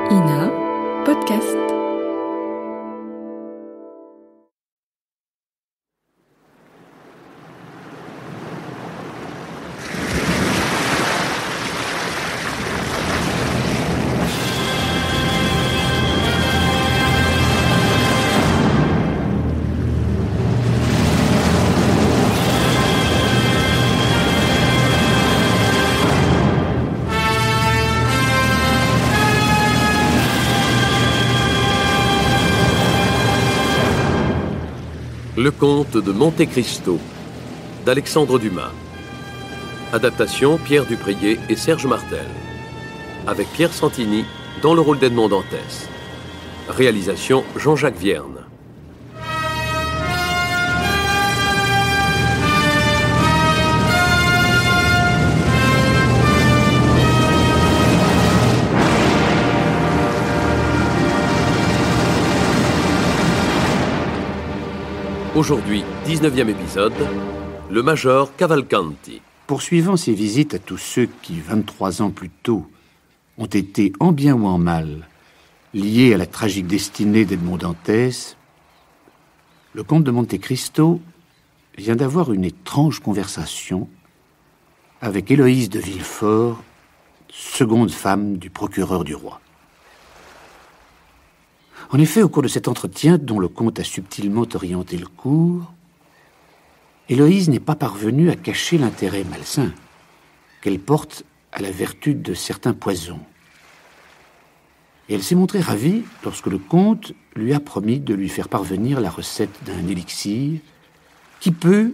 INA Podcast. Le Comte de Monte Cristo, d'Alexandre Dumas. Adaptation Pierre Dupriez et Serge Martel. Avec Pierre Santini dans le rôle d'Edmond Dantès. Réalisation Jean-Jacques Vierne. Aujourd'hui, 19e épisode, le Major Cavalcanti. Poursuivant ses visites à tous ceux qui, 23 ans plus tôt, ont été, en bien ou en mal, liés à la tragique destinée d'Edmond Dantès, le comte de Monte Cristo vient d'avoir une étrange conversation avec Héloïse de Villefort, seconde femme du procureur du roi. En effet, au cours de cet entretien, dont le comte a subtilement orienté le cours, Héloïse n'est pas parvenue à cacher l'intérêt malsain qu'elle porte à la vertu de certains poisons. Et elle s'est montrée ravie lorsque le comte lui a promis de lui faire parvenir la recette d'un élixir qui peut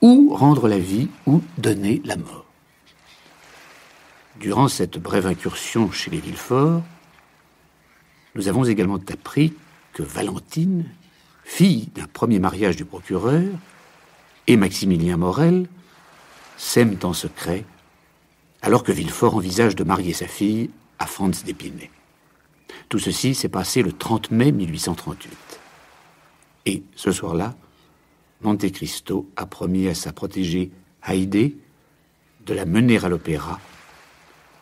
ou rendre la vie ou donner la mort. Durant cette brève incursion chez les Villefort, nous avons également appris que Valentine, fille d'un premier mariage du procureur, et Maximilien Morel s'aiment en secret, alors que Villefort envisage de marier sa fille à Franz d'Épinay. Tout ceci s'est passé le 30 mai 1838. Et ce soir-là, Monte Cristo a promis à sa protégée Haydée de la mener à l'opéra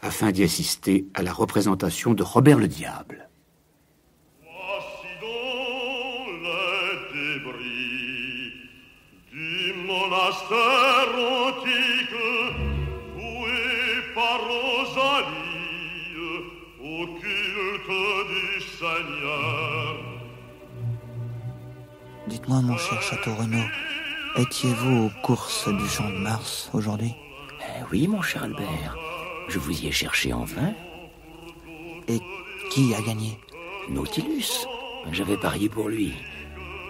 afin d'y assister à la représentation de Robert le Diable. Monastère antique, voué par Rosalie au culte du Seigneur. Dites-moi, mon cher Château Renaud, étiez-vous aux courses du Champ de Mars aujourd'hui ? Oui, mon cher Albert. Je vous y ai cherché en vain. Et qui a gagné ? Nautilus. J'avais parié pour lui.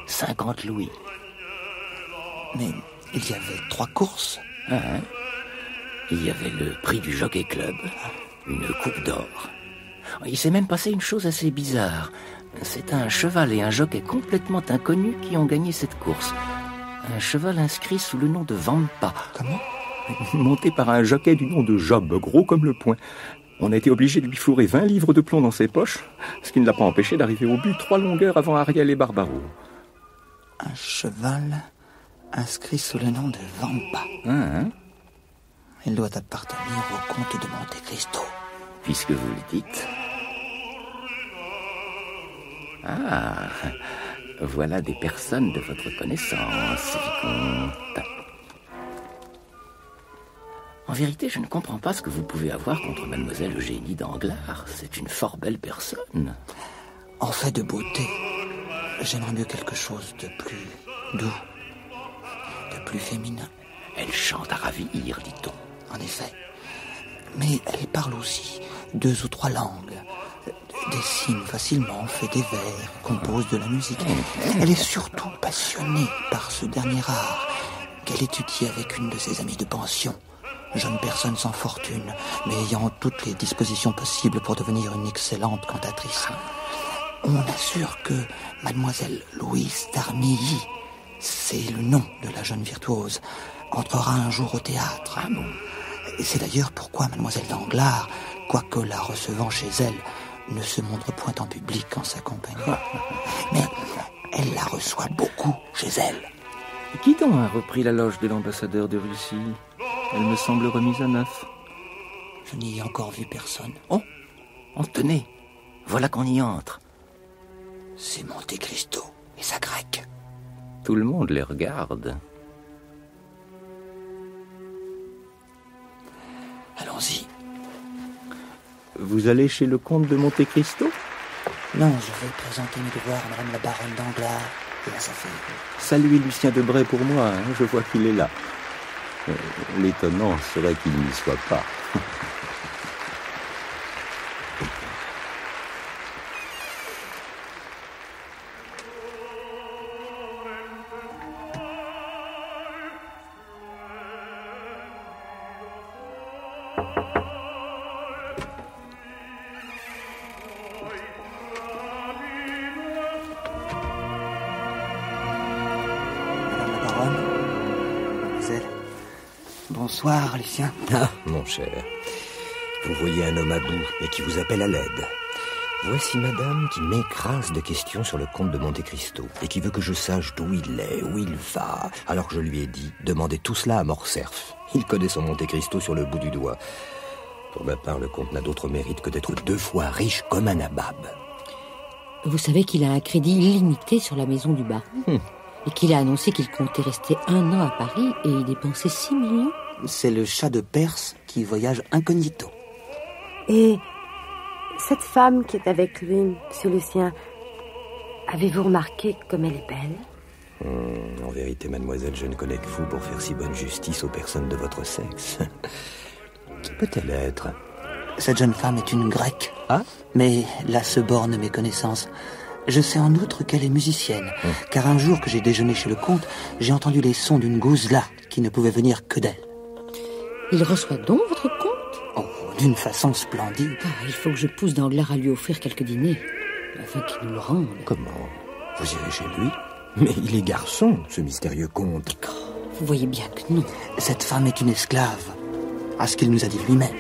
50 louis. Mais il y avait 3 courses. Il y avait le prix du Jockey Club, une coupe d'or. Il s'est même passé une chose assez bizarre. C'est un cheval et un jockey complètement inconnus qui ont gagné cette course. Un cheval inscrit sous le nom de Vampa. Comment ? Monté par un jockey du nom de Job, gros comme le poing. On a été obligé de lui fourrer 20 livres de plomb dans ses poches, ce qui ne l'a pas empêché d'arriver au but 3 longueurs avant Ariel et Barbaro. Un cheval inscrit sous le nom de Vampa. Il doit appartenir au comte de Monte Cristo. Puisque vous le dites. Voilà des personnes de votre connaissance, vicomte. En vérité, je ne comprends pas ce que vous pouvez avoir contre mademoiselle Eugénie Danglars. C'est une fort belle personne. En fait de beauté, j'aimerais mieux quelque chose de plus doux, de plus féminin. Elle chante à ravir, dit-on. En effet. Mais elle parle aussi 2 ou 3 langues, dessine facilement, fait des vers, compose de la musique. Elle est surtout passionnée par ce dernier art qu'elle étudie avec une de ses amies de pension. Jeune personne sans fortune, mais ayant toutes les dispositions possibles pour devenir une excellente cantatrice. On assure que mademoiselle Louise d'Armilly, c'est le nom de la jeune virtuose, entrera un jour au théâtre. Bon. C'est d'ailleurs pourquoi mademoiselle Danglars, quoique la recevant chez elle, ne se montre point en public en sa compagnie. Mais elle la reçoit beaucoup chez elle. Qui donc a repris la loge de l'ambassadeur de Russie ? Elle me semble remise à neuf. Je n'y ai encore vu personne. Oh, tenez, Voilà qu'on y entre. C'est Monte Cristo et sa grecque. Tout le monde les regarde. Allons-y. Vous allez chez le comte de Monte Cristo? Non, je vais présenter mes devoirs à Madame la baronne Danglars et à sa fille. Saluez Lucien Debray pour moi, hein, je vois qu'il est là. L'étonnant serait qu'il n'y soit pas. Bonsoir, Lucien. Ah, mon cher. Vous voyez un homme à bout, mais qui vous appelle à l'aide. Voici madame qui m'écrase de questions sur le comte de Monte Cristo et qui veut que je sache d'où il est, où il va, alors que je lui ai dit, demandez tout cela à Morcerf. Il connaît son Monte Cristo sur le bout du doigt. Pour ma part, le comte n'a d'autre mérite que d'être 2 fois riche comme un nabab. Vous savez qu'il a un crédit illimité sur la maison du bas. Et qu'il a annoncé qu'il comptait rester 1 an à Paris et y dépenser 6 millions. C'est le chat de Perse qui voyage incognito. Et cette femme qui est avec lui, monsieur Lucien, avez-vous remarqué comme elle est belle? En vérité, mademoiselle, je ne connais que vous pour faire si bonne justice aux personnes de votre sexe. Qui peut-elle être? Cette jeune femme est une grecque. Ah? Mais là se bornent mes connaissances. Je sais en outre qu'elle est musicienne, car un jour que j'ai déjeuné chez le comte, j'ai entendu les sons d'une gouzla qui ne pouvait venir que d'elle. Il reçoit donc votre comte? Oh, d'une façon splendide. Il faut que je pousse Danglars à lui offrir quelques dîners, afin qu'il nous le rende. Comment? Vous irez chez lui? Mais il est garçon, ce mystérieux comte. Vous voyez bien que non. Cette femme est une esclave, à ce qu'il nous a dit lui-même.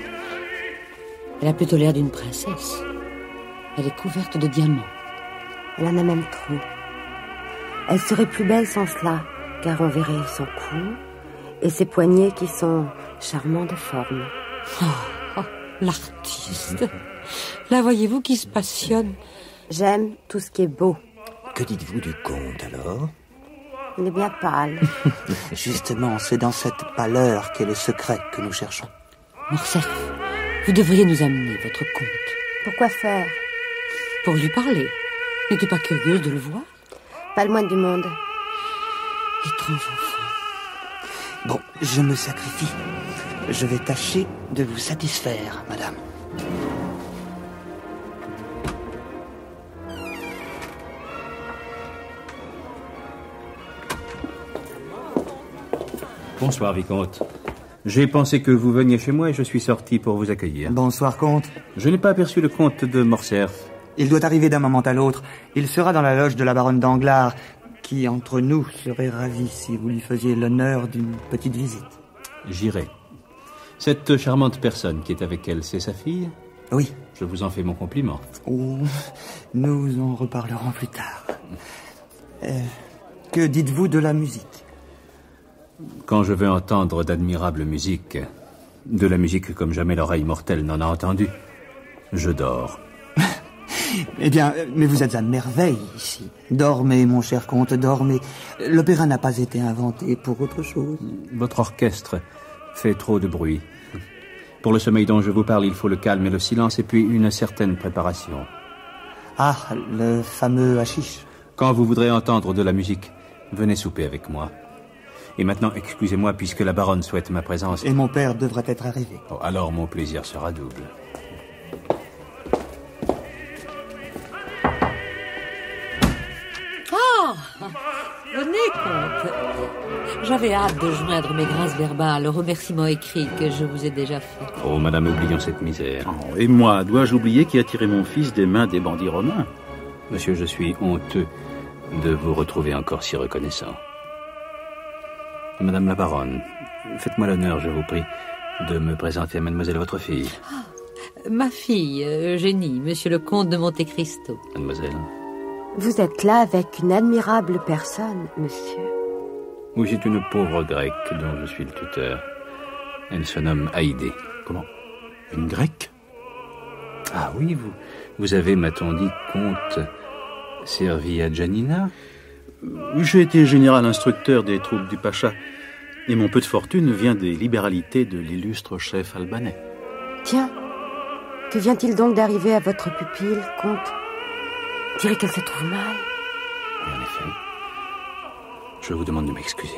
Elle a plutôt l'air d'une princesse. Elle est couverte de diamants. Elle en a même trop. Elle serait plus belle sans cela, car on verrait son cou et ses poignets qui sont charmants de forme. L'artiste. Là, voyez-vous, qui se passionne. J'aime tout ce qui est beau. Que dites-vous du comte, alors? Il est bien pâle. Justement, c'est dans cette pâleur qu'est le secret que nous cherchons. Morcerf, vous devriez nous amener votre comte. Pourquoi faire? Pour lui parler. N'était pas curieuse de le voir? Pas le moins du monde. Étrange enfant. Bon, je me sacrifie. Je vais tâcher de vous satisfaire, madame. Bonsoir, vicomte. J'ai pensé que vous veniez chez moi et je suis sorti pour vous accueillir. Bonsoir, comte. Je n'ai pas aperçu le comte de Morcerf. Il doit arriver d'un moment à l'autre. Il sera dans la loge de la baronne Danglars, qui, entre nous, serait ravie si vous lui faisiez l'honneur d'une petite visite. J'irai. Cette charmante personne qui est avec elle, c'est sa fille? Oui. Je vous en fais mon compliment. Oh, nous en reparlerons plus tard. Que dites-vous de la musique? Quand je veux entendre d'admirable musique, de la musique comme jamais l'oreille mortelle n'en a entendu, je dors. Eh bien, mais vous êtes à merveille ici. Dormez, mon cher comte, dormez. L'opéra n'a pas été inventé pour autre chose. Votre orchestre fait trop de bruit. Pour le sommeil dont je vous parle, il faut le calme et le silence, et puis une certaine préparation. Ah, le fameux hashish. Quand vous voudrez entendre de la musique, venez souper avec moi. Et maintenant, excusez-moi, puisque la baronne souhaite ma présence. Et mon père devrait être arrivé. Oh, alors mon plaisir sera double. Venez, comte. J'avais hâte de joindre mes grâces verbales au remerciement écrit que je vous ai déjà fait. Oh, madame, oublions cette misère. Oh, et moi, dois-je oublier qui a tiré mon fils des mains des bandits romains? Monsieur, je suis honteux de vous retrouver encore si reconnaissant. Madame la baronne, faites-moi l'honneur, je vous prie, de me présenter à mademoiselle votre fille. Ma fille, Eugénie, monsieur le comte de Monte Cristo. Mademoiselle. Vous êtes là avec une admirable personne, monsieur. Oui, c'est une pauvre grecque dont je suis le tuteur. Elle se nomme Haïdé. Comment? Une grecque? Ah oui, vous avez, m'a-t-on dit, comte, servi à Janina? J'ai été général instructeur des troupes du Pacha, et mon peu de fortune vient des libéralités de l'illustre chef albanais. Tiens, que vient-il donc d'arriver à votre pupille, comte? On dirait qu'elle se trouve mal. En effet, je vous demande de m'excuser.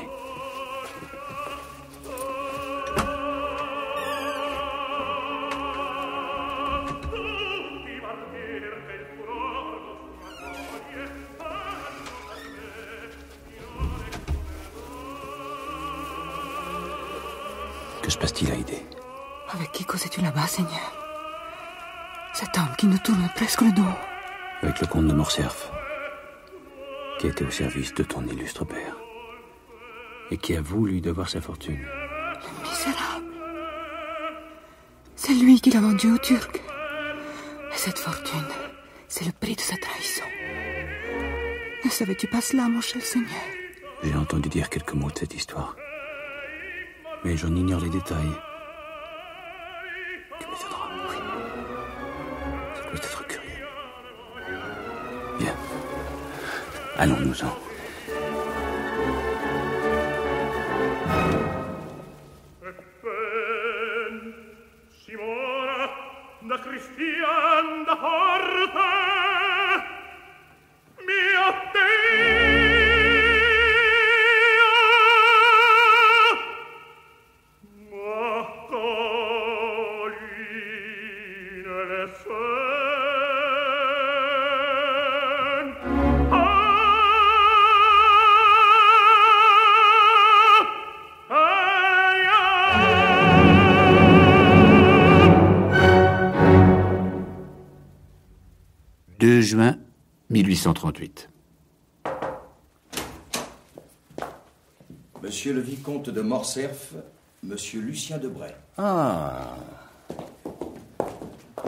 Que se passe-t-il, Haïdé? Avec qui causais-tu là-bas, Seigneur? Cet homme qui nous tourne presque le dos. Avec le comte de Morcerf, qui était au service de ton illustre père, et qui a voulu devoir sa fortune. Le misérable. C'est lui qui l'a vendu aux Turcs. Et cette fortune, c'est le prix de sa trahison. Ne savais-tu pas cela, mon cher Seigneur? J'ai entendu dire quelques mots de cette histoire, mais j'en ignore les détails. Tu m'étonneras, oui. Ça doit être curieux. Bien. Allons-nous-en. Simona, da Cristian da Porta, mia Juin 1838. Monsieur le vicomte de Morcerf, monsieur Lucien Debray. Ah.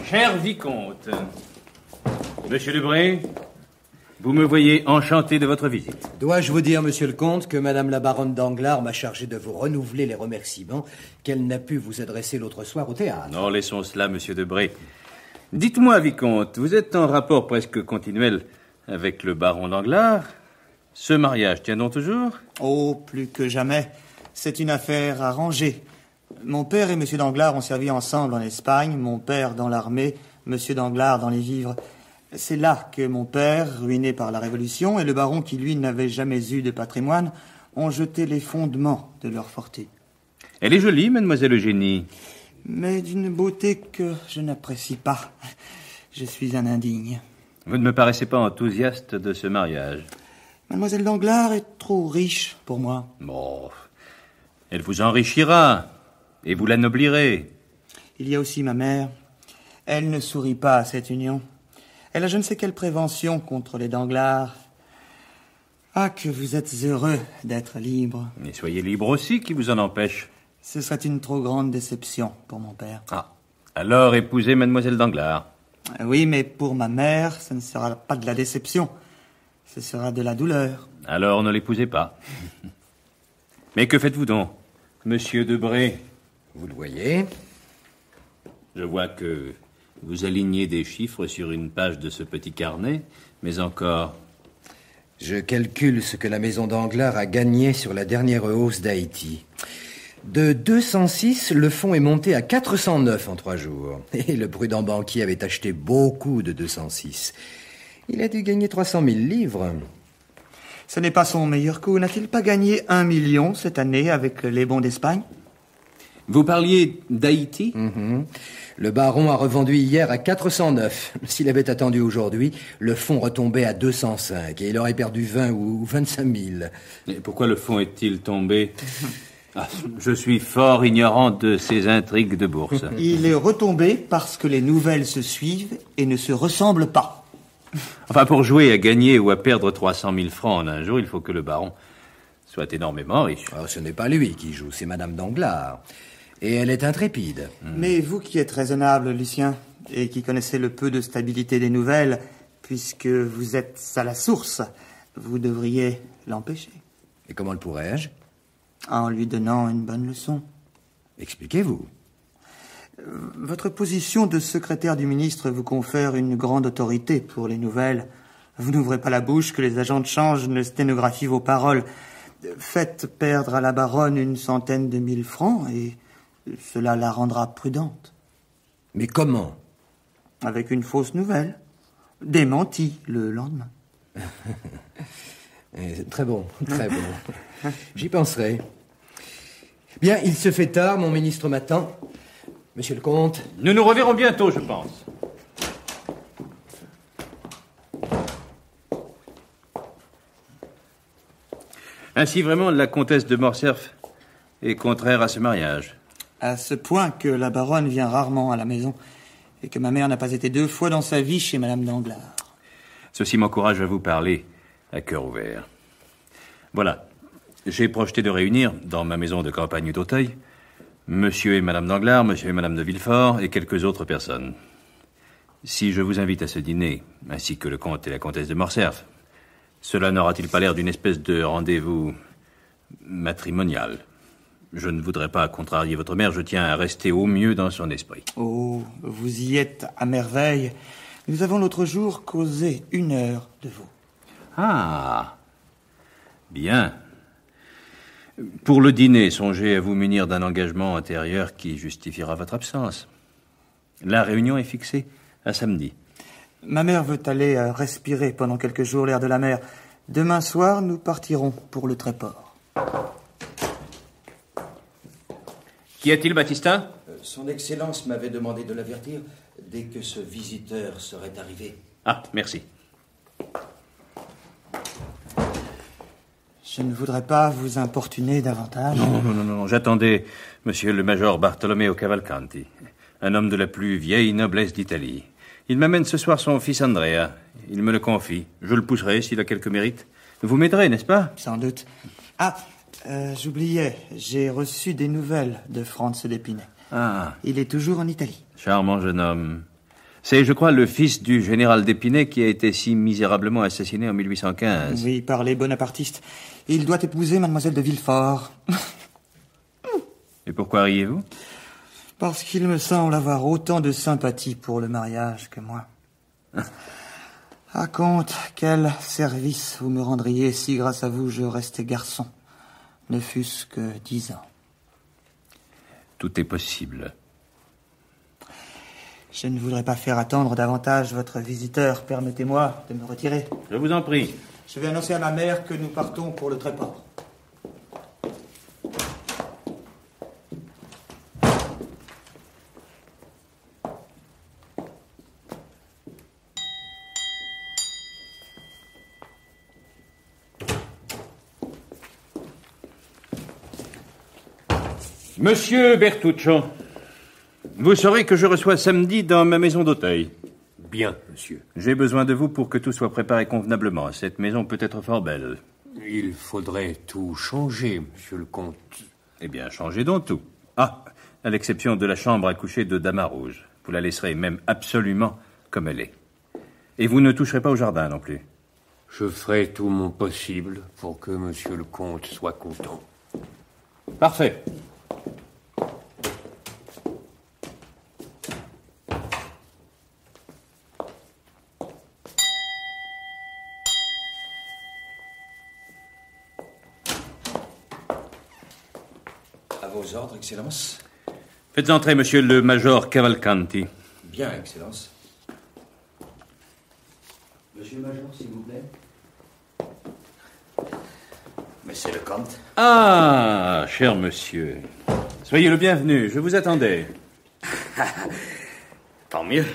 Cher vicomte, monsieur Debray, vous me voyez enchanté de votre visite. Dois-je vous dire, monsieur le comte, que madame la baronne Danglars m'a chargé de vous renouveler les remerciements qu'elle n'a pu vous adresser l'autre soir au théâtre. Non, laissons cela, monsieur Debray. Dites-moi, vicomte, vous êtes en rapport presque continuel avec le baron Danglars. Ce mariage tient donc toujours? Oh, plus que jamais. C'est une affaire arrangée. Mon père et monsieur Danglars ont servi ensemble en Espagne, mon père dans l'armée, monsieur Danglars dans les vivres. C'est là que mon père, ruiné par la Révolution, et le baron qui, lui, n'avait jamais eu de patrimoine, ont jeté les fondements de leur fortune. Elle est jolie, mademoiselle Eugénie. Mais d'une beauté que je n'apprécie pas. Je suis un indigne. Vous ne me paraissez pas enthousiaste de ce mariage. Mademoiselle Danglars est trop riche pour moi. Bon, elle vous enrichira et vous l'anoblirez. Il y a aussi ma mère. Elle ne sourit pas à cette union. Elle a je ne sais quelle prévention contre les Danglars. Ah, que vous êtes heureux d'être libre. Mais soyez libre aussi, qui vous en empêche? Ce serait une trop grande déception pour mon père. Ah, alors épousez mademoiselle Danglars. Oui, mais pour ma mère, ce ne sera pas de la déception. Ce sera de la douleur. Alors ne l'épousez pas. Mais que faites-vous donc, monsieur Debray? Vous le voyez? Je vois que vous alignez des chiffres sur une page de ce petit carnet, mais encore... Je calcule ce que la maison Danglars a gagné sur la dernière hausse d'Haïti. De 206, le fonds est monté à 409 en 3 jours. Et le prudent banquier avait acheté beaucoup de 206. Il a dû gagner 300 000 livres. Ce n'est pas son meilleur coup. N'a-t-il pas gagné 1 million cette année avec les bons d'Espagne? Vous parliez d'Haïti? Le baron a revendu hier à 409. S'il avait attendu aujourd'hui, le fonds retombait à 205 et il aurait perdu 20 ou 25 000. Et pourquoi le fonds est-il tombé? Je suis fort ignorant de ces intrigues de bourse. Il est retombé parce que les nouvelles se suivent et ne se ressemblent pas. Enfin, pour jouer à gagner ou à perdre 300 000 francs en un jour, il faut que le baron soit énormément riche. Ce n'est pas lui qui joue, c'est madame Danglars. Et elle est intrépide. Mais vous qui êtes raisonnable, Lucien, et qui connaissez le peu de stabilité des nouvelles, puisque vous êtes à la source, vous devriez l'empêcher. Et comment le pourrais-je? En lui donnant une bonne leçon. Expliquez-vous. Votre position de secrétaire du ministre vous confère une grande autorité pour les nouvelles. Vous n'ouvrez pas la bouche, que les agents de change ne sténographient vos paroles. Faites perdre à la baronne 100 000 francs et cela la rendra prudente. Mais comment? Avec une fausse nouvelle. Démentie le lendemain. Très bon, très bon. J'y penserai. Bien, il se fait tard, mon ministre m'attend. Monsieur le comte. Nous nous reverrons bientôt, je pense. Ainsi, vraiment, la comtesse de Morcerf est contraire à ce mariage. À ce point que la baronne vient rarement à la maison et que ma mère n'a pas été 2 fois dans sa vie chez Madame Danglars. Ceci m'encourage à vous parler à cœur ouvert. Voilà, j'ai projeté de réunir, dans ma maison de campagne d'Auteuil, Monsieur et Madame Danglars, Monsieur et Madame de Villefort et quelques autres personnes. Si je vous invite à ce dîner, ainsi que le comte et la comtesse de Morcerf, cela n'aura-t-il pas l'air d'une espèce de rendez-vous matrimonial? Je ne voudrais pas contrarier votre mère, je tiens à rester au mieux dans son esprit. Oh, vous y êtes à merveille. Nous avons l'autre jour causé 1 heure de vous. Ah, bien. Pour le dîner, songez à vous munir d'un engagement antérieur qui justifiera votre absence. La réunion est fixée à samedi. Ma mère veut aller respirer pendant quelques jours l'air de la mer. Demain soir, nous partirons pour le Tréport. Qu'y a-t-il, Baptistin? Son Excellence m'avait demandé de l'avertir dès que ce visiteur serait arrivé. Ah, merci. Je ne voudrais pas vous importuner davantage. Non. J'attendais monsieur le major Bartolomeo Cavalcanti, un homme de la plus vieille noblesse d'Italie. Il m'amène ce soir son fils Andrea. Il me le confie. Je le pousserai s'il a quelque mérite. Vous m'aiderez, n'est-ce pas? Sans doute. Ah, j'oubliais. J'ai reçu des nouvelles de Franz d'Épinay. Ah. Il est toujours en Italie. Charmant jeune homme. C'est, je crois, le fils du général d'Épinay qui a été si misérablement assassiné en 1815. Oui, par les bonapartistes. Il doit épouser mademoiselle de Villefort. Et pourquoi riez-vous? Parce qu'il me semble avoir autant de sympathie pour le mariage que moi. Ah, comte, quel service vous me rendriez si, grâce à vous, je restais garçon, ne fût-ce que 10 ans. Tout est possible. Je ne voudrais pas faire attendre davantage votre visiteur. Permettez-moi de me retirer. Je vous en prie. Je vais annoncer à ma mère que nous partons pour le Tréport. Monsieur Bertuccio, vous saurez que je reçois samedi dans ma maison d'Auteuil. Bien, monsieur. J'ai besoin de vous pour que tout soit préparé convenablement. Cette maison peut être fort belle. Il faudrait tout changer, monsieur le comte. Eh bien, changez donc tout. Ah, à l'exception de la chambre à coucher de damas rouge. Vous la laisserez même absolument comme elle est. Et vous ne toucherez pas au jardin non plus. Je ferai tout mon possible pour que monsieur le comte soit content. Parfait. À vos ordres, Excellence. Faites entrer monsieur le major Cavalcanti. Bien, Excellence. Monsieur le major, s'il vous plaît. Monsieur le comte. Ah, cher monsieur. Soyez le bienvenu, je vous attendais. Tant mieux.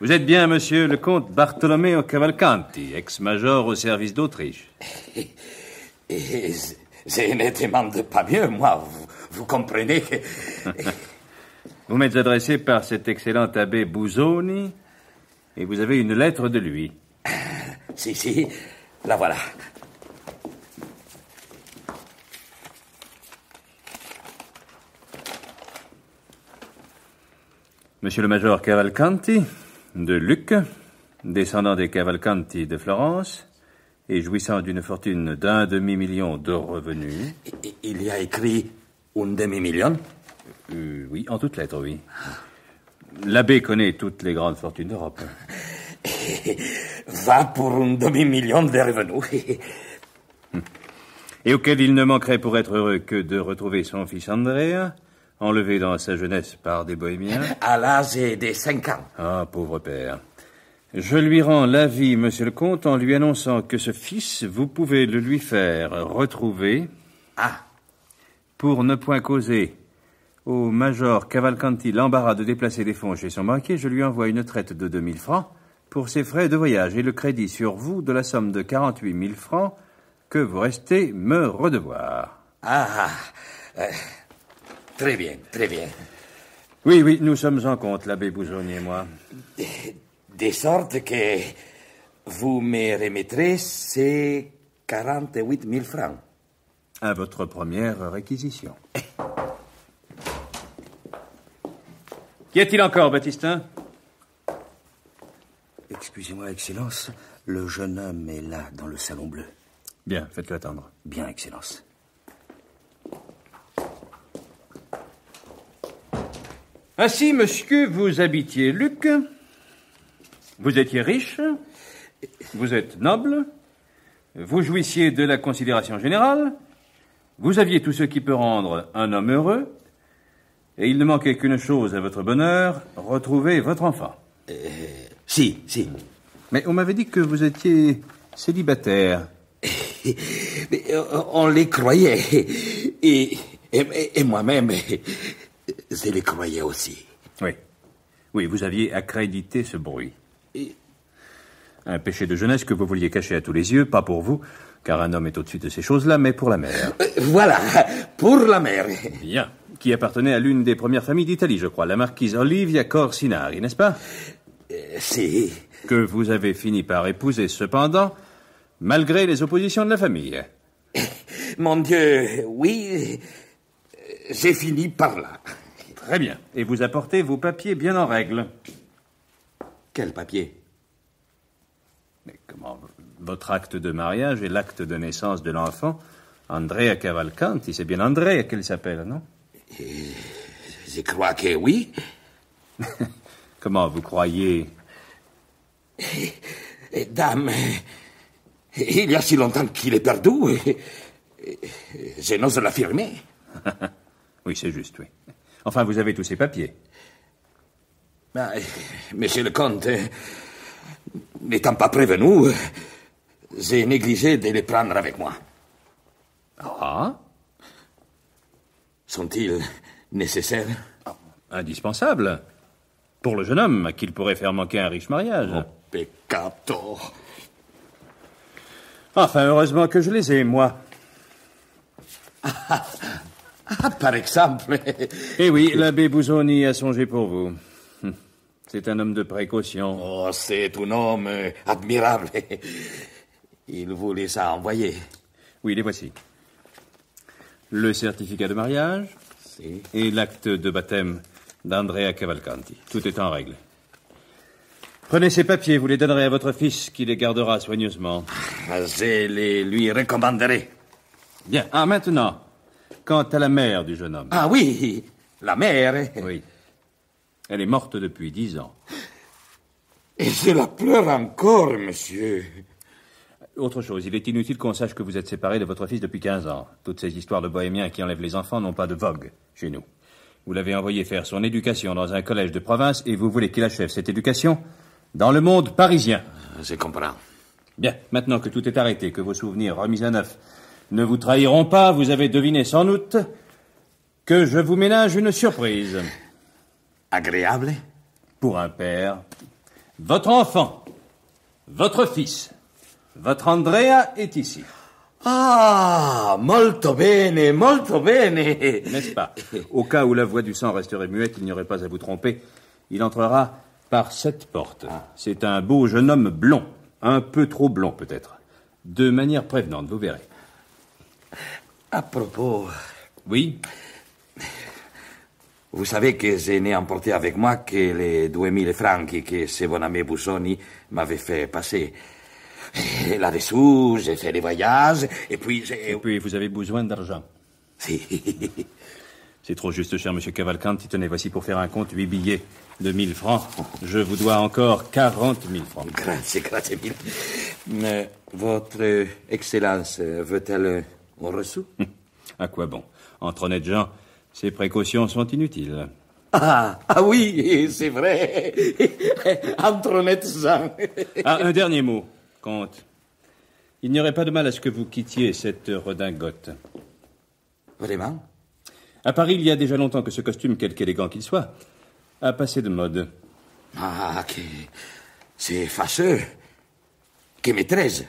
Vous êtes bien monsieur le comte Bartolomeo Cavalcanti, ex-major au service d'Autriche. Et je ne demande pas mieux, moi, vous comprenez. Vous m'êtes adressé par cet excellent abbé Busoni, et vous avez une lettre de lui. Si, la voilà. Monsieur le major Cavalcanti, de Lucques, descendant des Cavalcanti de Florence, et jouissant d'une fortune d'1 demi-million de revenus. Il y a écrit 1 demi-million? Oui, en toutes lettres, oui. L'abbé connaît toutes les grandes fortunes d'Europe. Va pour un demi-million de revenus. Et auquel il ne manquerait pour être heureux que de retrouver son fils Andrea, enlevé dans sa jeunesse par des bohémiens. À l'âge de 5 ans. Ah, pauvre père. Je lui rends l'avis, monsieur le comte, en lui annonçant que ce fils, vous pouvez le lui faire retrouver. Ah. Pour ne point causer au major Cavalcanti l'embarras de déplacer des fonds chez son banquier, je lui envoie une traite de 2000 francs pour ses frais de voyage et le crédit sur vous de la somme de 48 000 francs que vous restez me redevoir. Très bien, très bien. Oui, nous sommes en compte, l'abbé Busoni et moi. De sorte que vous me remettrez ces 48 000 francs. À votre première réquisition. Qu'y a-t-il encore, Baptistin? Excusez-moi, Excellence, le jeune homme est là, dans le salon bleu. Bien, faites-le attendre. Bien, Excellence. Ainsi, monsieur, vous habitiez Lucques, vous étiez riche, vous êtes noble, vous jouissiez de la considération générale, vous aviez tout ce qui peut rendre un homme heureux, et il ne manquait qu'une chose à votre bonheur, retrouver votre enfant. Si. Mais on m'avait dit que vous étiez célibataire. On les croyait, et moi-même, je les croyais aussi. Oui, vous aviez accrédité ce bruit. Un péché de jeunesse que vous vouliez cacher à tous les yeux, pas pour vous, car un homme est au-dessus de ces choses-là, mais pour la mère. Voilà, pour la mère. Bien, qui appartenait à l'une des premières familles d'Italie, je crois, la marquise Olivia Corsinari, n'est-ce pas? Si. Que vous avez fini par épouser, cependant, malgré les oppositions de la famille. Mon Dieu, oui, j'ai fini par là. Très bien. Et vous apportez vos papiers bien en règle. Quel papier? Mais comment? Votre acte de mariage et l'acte de naissance de l'enfant, Andrea Cavalcanti, c'est bien Andrea qu'elle s'appelle, non? Je crois que oui. Comment vous croyez? Dame, il y a si longtemps qu'il est perdu, je n'ose l'affirmer. Oui, c'est juste, oui. Enfin, vous avez tous ces papiers. Monsieur le comte, n'étant pas prévenu, j'ai négligé de les prendre avec moi. Ah? Sont-ils nécessaires? Indispensable. Pour le jeune homme, à qui il pourrait faire manquer un riche mariage. Oh, peccato. Enfin, heureusement que je les ai, moi. Par exemple. Eh oui, l'abbé Busoni a songé pour vous. C'est un homme de précaution. Oh, c'est un homme admirable. Il vous les a envoyés. Oui, les voici. Le certificat de mariage et l'acte de baptême d'Andrea Cavalcanti. Tout est en règle. Prenez ces papiers, vous les donnerez à votre fils qui les gardera soigneusement. Je les lui recommanderai. Bien. Ah, maintenant, quant à la mère du jeune homme. Ah oui, la mère. Oui. Elle est morte depuis 10 ans. Et je la pleure encore, monsieur. Autre chose, il est inutile qu'on sache que vous êtes séparé de votre fils depuis 15 ans. Toutes ces histoires de bohémiens qui enlèvent les enfants n'ont pas de vogue chez nous. Vous l'avez envoyé faire son éducation dans un collège de province et vous voulez qu'il achève cette éducation dans le monde parisien. Je comprends. Bien, maintenant que tout est arrêté, que vos souvenirs remis à neuf ne vous trahiront pas, vous avez deviné sans doute que je vous ménage une surprise. Agréable? Pour un père. Votre enfant, votre fils, votre Andrea est ici. Ah, molto bene, molto bene. N'est-ce pas? Au cas où la voix du sang resterait muette, il n'y aurait pas à vous tromper. Il entrera par cette porte. C'est un beau jeune homme blond. Un peu trop blond, peut-être. De manière prévenante, vous verrez. À propos... Oui? Vous savez que je n'ai emporté avec moi que les 2000 francs que ce bon ami Busoni m'avait fait passer. Et là-dessous, j'ai fait des voyages, et puis j'ai... Et puis, vous avez besoin d'argent. Si. C'est trop juste, cher monsieur Cavalcanti. Tenez, voici pour faire un compte 8 billets de 1000 francs. Je vous dois encore 40 000 francs. Grazie mille. Mais votre Excellence veut-elle un reçu? À quoi bon? Entre honnêtes gens, ces précautions sont inutiles. Ah oui, c'est vrai. Entre honnêtes gens. Un dernier mot, comte. Il n'y aurait pas de mal à ce que vous quittiez cette redingote. Vraiment? À Paris, il y a déjà longtemps que ce costume, quelque élégant qu'il soit, a passé de mode. Ah, c'est fâcheux. Que maîtresse.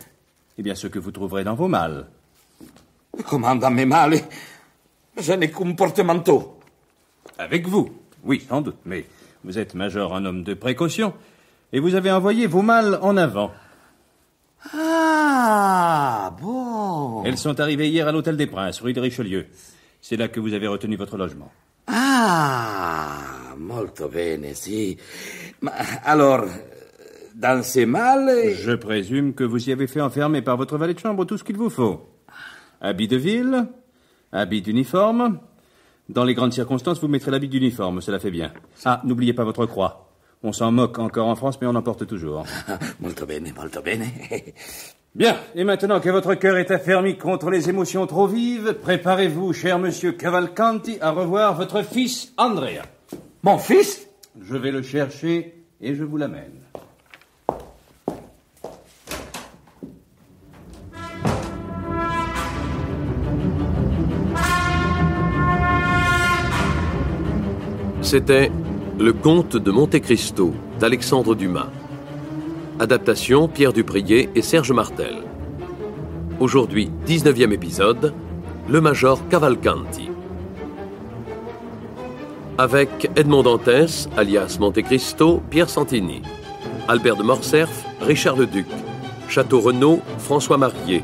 Eh bien, ce que vous trouverez dans vos malles. Comment dans mes malles? Je n'ai qu'un portemanteau. Avec vous? Oui, sans doute. Mais vous êtes, major, un homme de précaution. Et vous avez envoyé vos malles en avant. Ah, bon. Elles sont arrivées hier à l'Hôtel des Princes, rue de Richelieu. C'est là que vous avez retenu votre logement. Ah, molto bene, si. Ma, alors, dans ces malles... Je présume que vous y avez fait enfermer par votre valet de chambre tout ce qu'il vous faut. Habit de ville, habit d'uniforme. Dans les grandes circonstances, vous mettrez l'habit d'uniforme, cela fait bien. Ah, n'oubliez pas votre croix. On s'en moque encore en France, mais on en porte toujours. Molto bene, molto bene. Bien, et maintenant que votre cœur est affermi contre les émotions trop vives, préparez-vous, cher monsieur Cavalcanti, à revoir votre fils Andrea. Mon fils? Je vais le chercher et je vous l'amène. C'était Le Comte de Monte Cristo d'Alexandre Dumas. Adaptation Pierre Dupriez et Serge Martel. Aujourd'hui, 19e épisode, le Major Cavalcanti. Avec Edmond Dantès, alias Monte Cristo, Pierre Santini. Albert de Morcerf, Richard Leduc. Château Renaud, François Marié.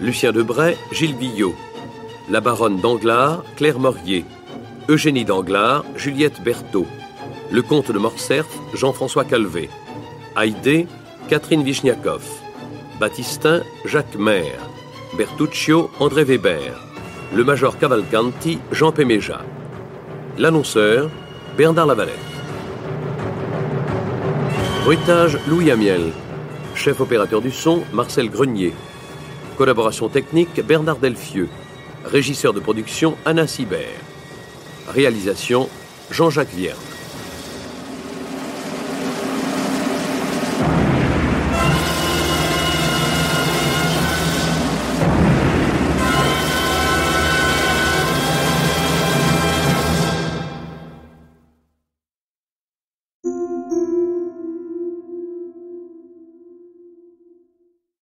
Lucien Debray, Gilles Guillot. La baronne Danglars, Claire Morier. Eugénie Danglars, Juliette Berthaud. Le comte de Morcerf, Jean-François Calvé. Haïdé, Catherine Vichniakov. Baptistin, Jacques Maire. Bertuccio, André Weber. Le major Cavalcanti, Jean Péméja. L'annonceur, Bernard Lavalette. Bruitage, Louis Amiel. Chef opérateur du son, Marcel Grenier. Collaboration technique, Bernard Delfieux. Régisseur de production, Anna Sibert. Réalisation, Jean-Jacques Vierne.